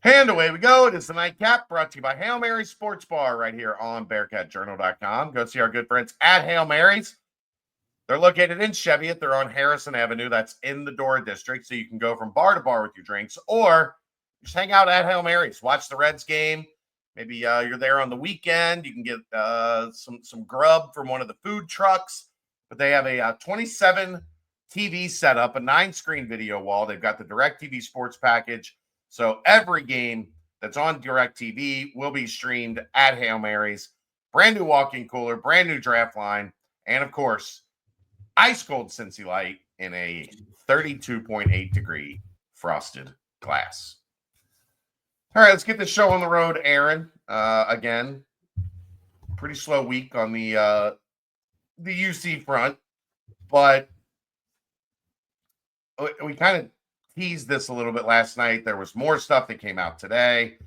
And away we go. It is the Nightcap, brought to you by Hail Mary Sports Bar right here on BearcatJournal.com. Go see our good friends at Hail Mary's. They're located in Cheviot. They're on Harrison Avenue. That's in the Dora District, so you can go from bar to bar with your drinks, or just hang out at Hail Mary's. Watch the Reds game. Maybe you're there on the weekend. You can get some grub from one of the food trucks. But they have a 27 TV setup, a 9-screen video wall. They've got the DirecTV Sports package. So every game that's on DirecTV will be streamed at Hail Mary's. Brand new walk-in cooler, brand new draft line, and of course, ice cold Cincy Light in a 32.8 degree frosted glass. All right, let's get this show on the road, Aaron. Again, pretty slow week on the UC front, but we kind of teased this a little bit last night. There was more stuff that came out today.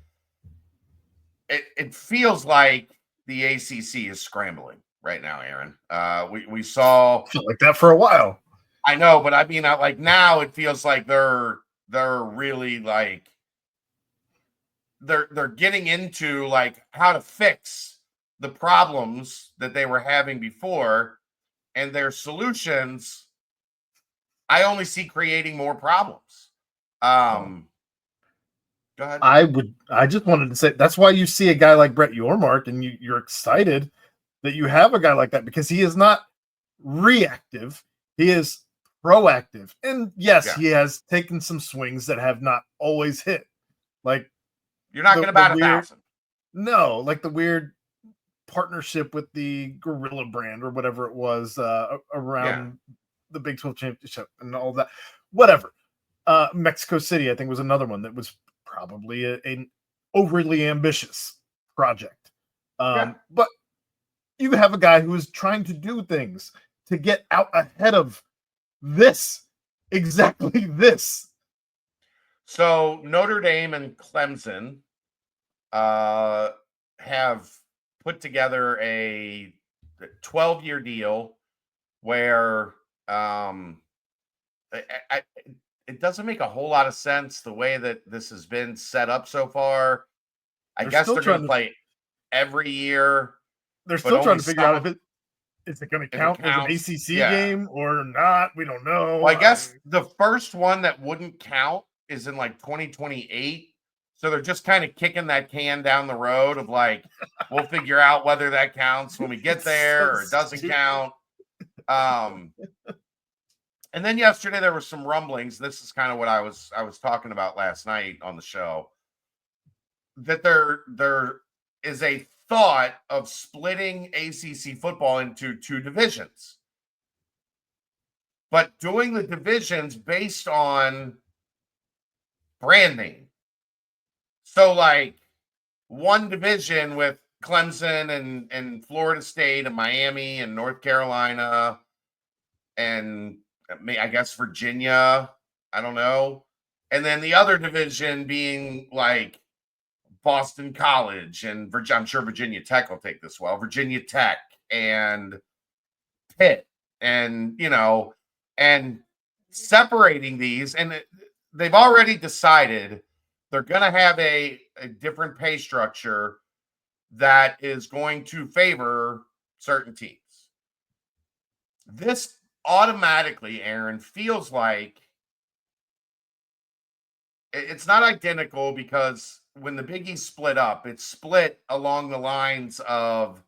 It feels like the ACC is scrambling right now, Aaron. We saw felt like that for a while. I know, but I mean, like now it feels like they're really like they're getting into like how to fix the problems that they were having before, and their solutions I only see creating more problems. Go ahead. I just wanted to say that's why you see a guy like Brett Yormark and you're excited that you have a guy like that, because he is not reactive, he is proactive. And yes, he has taken some swings that have not always hit. Like, you're not going to bat 1,000. No, like the weird partnership with the Gorilla brand or whatever it was around the Big 12 championship and all that. Whatever. Mexico City, I think, was another one that was probably an overly ambitious project. But you have a guy who is trying to do things to get out ahead of this. Exactly this. So Notre Dame and Clemson have put together a 12-year deal where it doesn't make a whole lot of sense the way that this has been set up so far. I guess they're going to play every year. They're still trying to figure out if is it going to count as an ACC game or not. We don't know. Well, I guess the first one that wouldn't count is in like 2028. So they're just kind of kicking that can down the road of like, we'll figure out whether that counts when we get there or it doesn't count. And then yesterday there were some rumblings. This is kind of what I was talking about last night on the show, that there is a thought of splitting ACC football into 2 divisions, but doing the divisions based on brand name. So like one division with Clemson and Florida State and Miami and North Carolina and I guess Virginia, I don't know. And then the other division being like Boston College and I'm sure Virginia Tech will take this well. Virginia Tech and Pitt, and and separating these, and they've already decided they're going to have a different pay structure that is going to favor certain teams. This automatically, Aaron, feels like it's not identical, because when the Big East split up, it's split along the lines of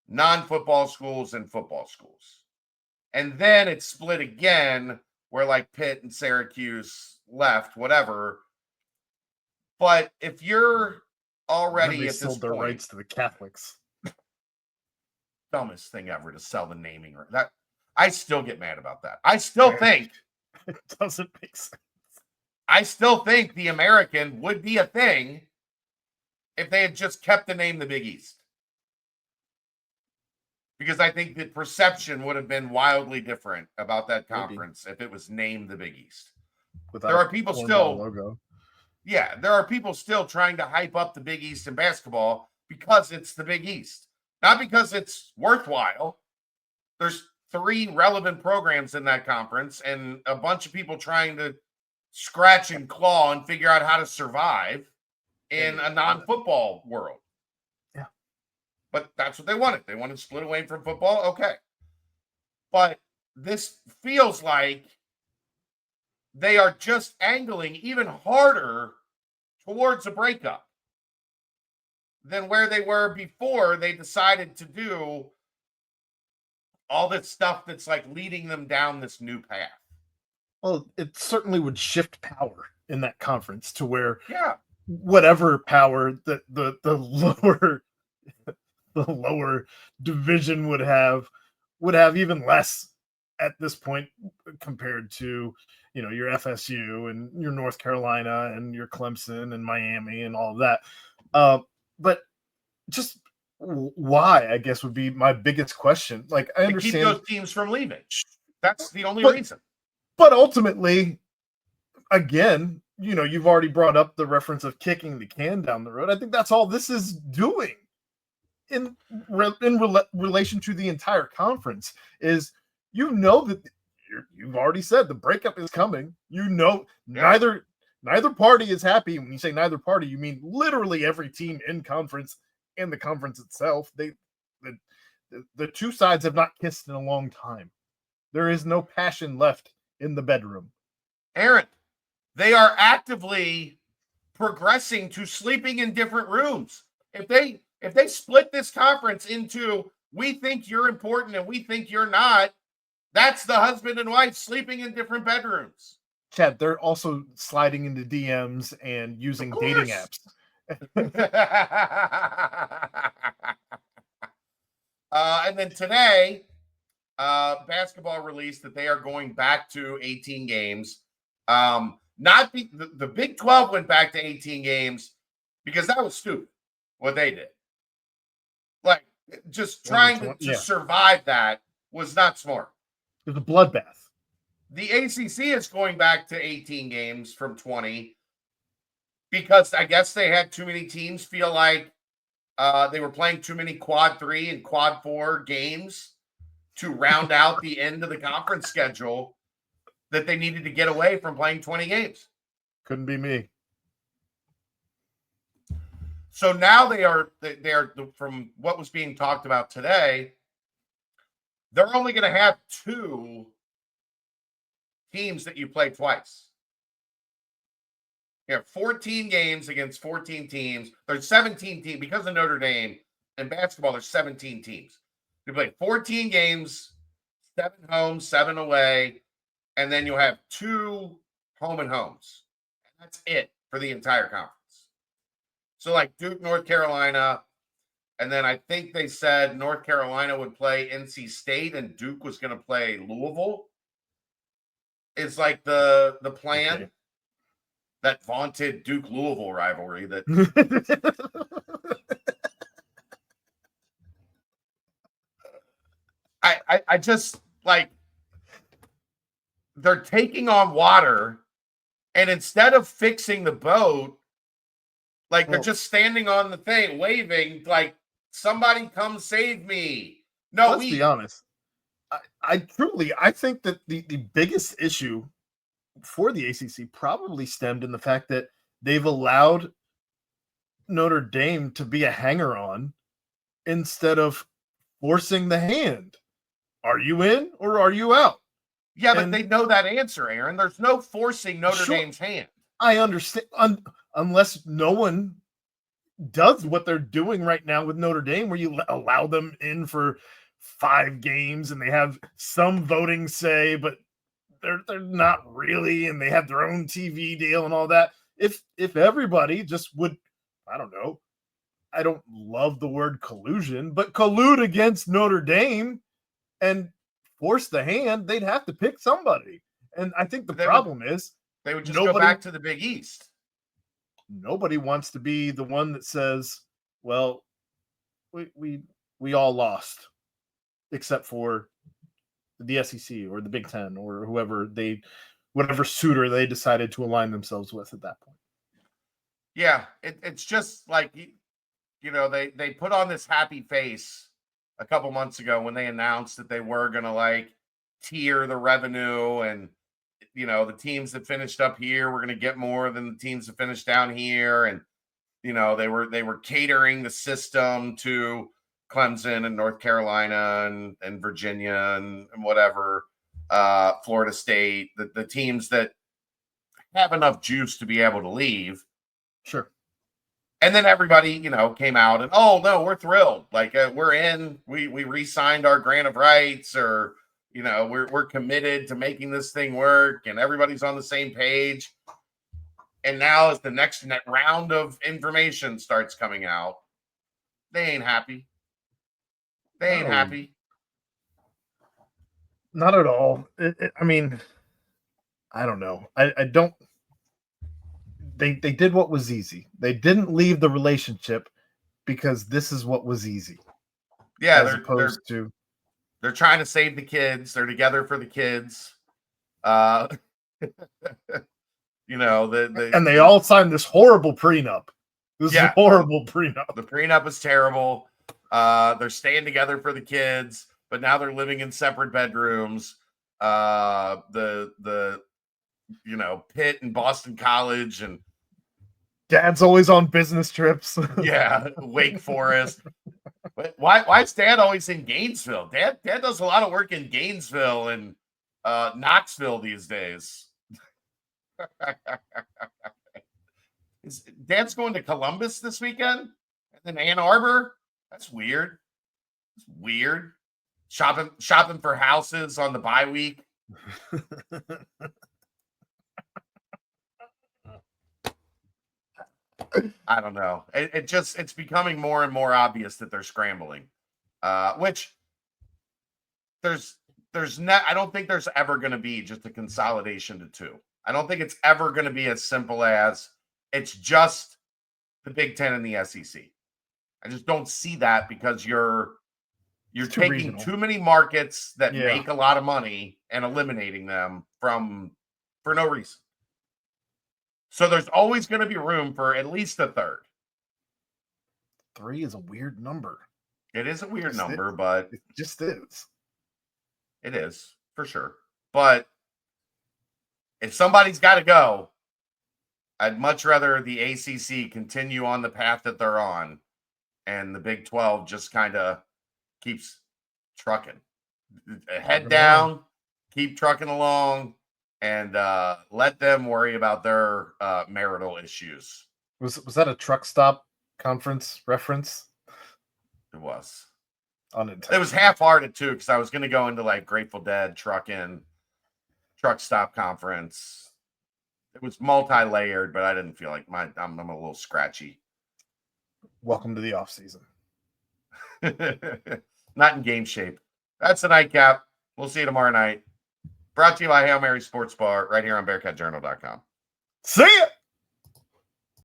non-football schools and football schools. And then it's split again where like Pitt and Syracuse left, whatever. But if you're already they at sold this their point, rights to the Catholics. Dumbest thing ever to sell the naming. That I still get mad about that. I still think it doesn't make sense. I still think the American would be a thing if they had just kept the name the Big East. Because I think the perception would have been wildly different about that conference if it was named the Big East. Without there are people still logo. Yeah, there are people still trying to hype up the Big East in basketball because it's the Big East, not because it's worthwhile. There's 3 relevant programs in that conference and a bunch of people trying to scratch and claw and figure out how to survive in a non-football world. Yeah. But that's what they wanted. They wanted to split away from football. Okay. But this feels like they are just angling even harder towards a breakup than where they were before they decided to do all this stuff that's like leading them down this new path. Well, it certainly would shift power in that conference to where whatever power that the lower the lower division would have even less at this point compared to, you know, your FSU and your North Carolina and your Clemson and Miami and all of that. But just why, I guess, would be my biggest question. Like, I understand keep those teams from leaving. That's the only reason. But ultimately, again, you know, you've already brought up the reference of kicking the can down the road. I think that's all this is doing in relation to the entire conference is, you know, that you've already said the breakup is coming. You know, neither party is happy. When you say neither party, you mean literally every team in conference and the conference itself. The two sides have not kissed in a long time. There is no passion left in the bedroom. Aaron, they are actively progressing to sleeping in different rooms. If they split this conference into, we think you're important and we think you're not, that's the husband and wife sleeping in different bedrooms. Chad, they're also sliding into DMs and using dating apps. And then today, basketball released that they are going back to 18 games. The Big 12 went back to 18 games because that was stupid what they did. Like, just trying to survive that was not smart. It was a bloodbath. The ACC is going back to 18 games from 20 because I guess they had too many teams feel like they were playing too many quad 3 and quad 4 games to round out the end of the conference schedule, that they needed to get away from playing 20 games. Couldn't be me. So now they are from what was being talked about today, they're only going to have 2 teams that you play twice. You have 14 games against 14 teams. There's 17 teams because of Notre Dame. In basketball, there's 17 teams. You play 14 games, 7 home, 7 away, and then you'll have 2 home and homes. And that's it for the entire conference. So like Duke, North Carolina, and then I think they said North Carolina would play NC State and Duke was going to play Louisville. It's like the plan. Okay. That vaunted Duke-Louisville rivalry that I just, like, they're taking on water, and instead of fixing the boat, like, they're just standing on the thing, waving, like, somebody come save me. No, let's be honest. I think that the biggest issue for the ACC probably stemmed in the fact that they've allowed Notre Dame to be a hanger-on instead of forcing the hand. Are you in or are you out? Yeah, but they know that answer, Aaron. There's no forcing Notre Dame's hand. I understand, unless no one does what they're doing right now with Notre Dame, where you allow them in for 5 games and they have some voting say, but they're not really, and they have their own TV deal and all that. If everybody just would, I don't know, I don't love the word collusion, but collude against Notre Dame and force the hand, they'd have to pick somebody. And I think the problem is they would just go back to the Big East. Nobody wants to be the one that says, well, we all lost except for the SEC or the Big Ten or whatever suitor they decided to align themselves with at that point. Yeah, it's just like, you know, they put on this happy face a couple months ago when they announced that they were going to, like, tier the revenue and, the teams that finished up here were going to get more than the teams that finished down here, and they were catering the system to Clemson and North Carolina and Virginia and whatever, Florida State, the teams that have enough juice to be able to leave. Sure. And then everybody, came out and, oh no, we're thrilled. Like we're in, we re-signed our grant of rights, or, we're committed to making this thing work, and everybody's on the same page. And now as the next round of information starts coming out, they ain't happy. They ain't happy. Not at all. I mean, I don't know. I don't. They did what was easy. They didn't leave the relationship because this is what was easy. Yeah, they're trying to save the kids. They're together for the kids. And they all signed this horrible prenup. This is a horrible prenup. The prenup is terrible. They're staying together for the kids, but now they're living in separate bedrooms. The Pitt and Boston College, and Dad's always on business trips. Yeah, Wake Forest. Why is Dad always in Gainesville? Dad does a lot of work in Gainesville and Knoxville these days. Dad's going to Columbus this weekend, and then Ann Arbor. That's weird. It's weird. Shopping for houses on the bye week. I don't know. It's becoming more and more obvious that they're scrambling. Which I don't think there's ever going to be just a consolidation to two. I don't think it's ever going to be as simple as it's just the Big Ten and the SEC. I just don't see that, because you're taking regional. too many markets that make a lot of money and eliminating them for no reason. So there's always going to be room for at least a third. 3 is a weird number. It is a weird number, but it just is. It is, for sure. But if somebody's got to go, I'd much rather the ACC continue on the path that they're on, and the Big 12 just kind of keeps trucking. Head down, keep trucking along, and let them worry about their marital issues. Was that a truck stop conference reference? It was. Unintended. It was half-hearted too, because I was going to go into like Grateful Dead truck stop conference. It was multi-layered, but I didn't feel like I'm a little scratchy. Welcome to the off season. Not in game shape. That's the nightcap. We'll see you tomorrow night. Brought to you by Hail Mary Sports Bar right here on BearcatJournal.com. See ya!